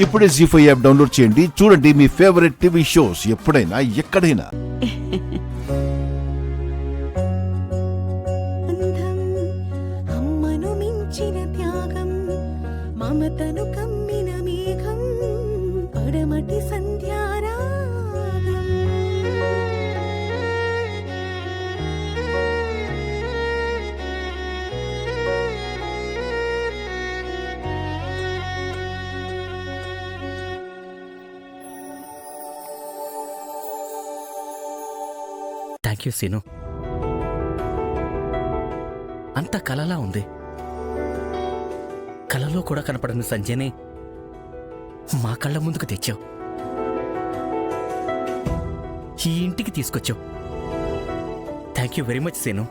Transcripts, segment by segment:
ఇప్పుడే జీ5 app download చేయండి. చూడండి మీ ఫేవరెట్ టీవీ షోస్ ఎప్పుడైనా ఎక్కడైనా. అమ్మను మించిన త్యాగం, మమతను కమ్మిన మేఘం, పడమటి సంధ్యారాగం. Thank you scene. అంత కలలా ఉంది. కలలో కూడా కనపడని సంజయ్ని మా కళ్ళ ముందుకు తెచ్చావు, ఈ ఇంటికి తీసుకొచ్చావు. Thank you very much Seenu.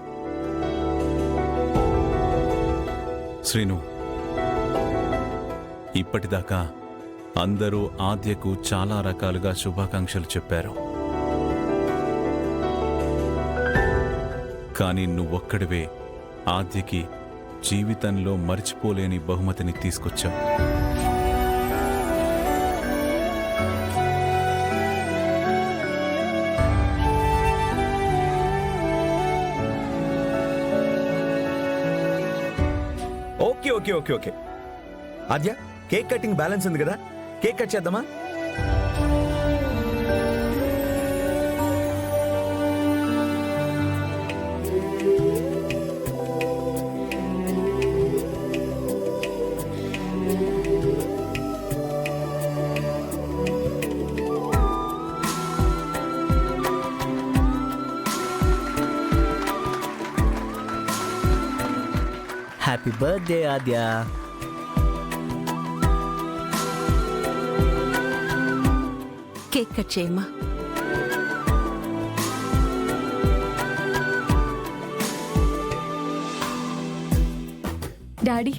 Srinu, ఇప్పటిదాకా అందరూ ఆద్యకు చాలా రకాలుగా శుభాకాంక్షలు చెప్పారు. కానీ నువ్వొక్కడివే ఆద్యకి జీవితంలో మర్చిపోలేని బహుమతిని తీసుకొచ్చావు. Okay okay okay okay Aadya, cake cutting balance ఉంది కదా, కేక్ కట్ చేద్దామా? Happy birthday Aadya. Cake cut చేయమ్మా. డాడీ,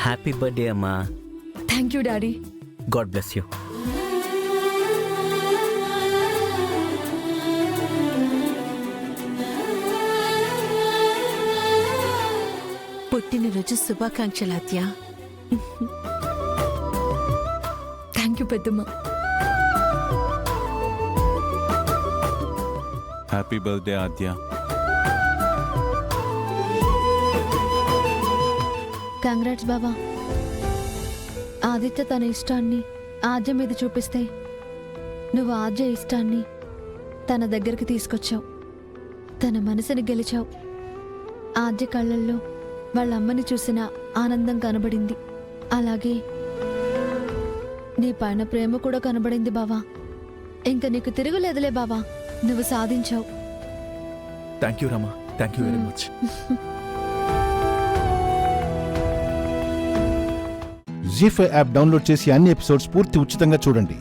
హ్యాపీ బర్త్డే అమ్మా. Thank you daddy. God bless you. పుట్టినరోజు శుభాకాంక్షలు ఆద్య. థ్యాంక్ యూ పెద్దమ్మ. Happy birthday Aadya. కంగ్రాట్స్ బాబా. ఆదిత్య తన ఇష్టాన్ని ఆద్య మీద చూపిస్తే నువ్వు ఆద్య ఇష్టాన్ని తన దగ్గరికి తీసుకొచ్చావు. తన మనసుని గెలిచావు. ఆద్య కళ్ళల్లో వాళ్ళ అమ్మని చూసిన ఆనందం కనబడింది. అలాగే నీ పైన ప్రేమ కూడా కనబడింది బావా. ఇంక నీకు తిరుగులేదులే బావా, నువ్వు సాధించావు. Thank you Rama, thank you very much. Zee five app download చేసి అన్ని ఎపిసోడ్స్ పూర్తి ఉచితంగా చూడండి.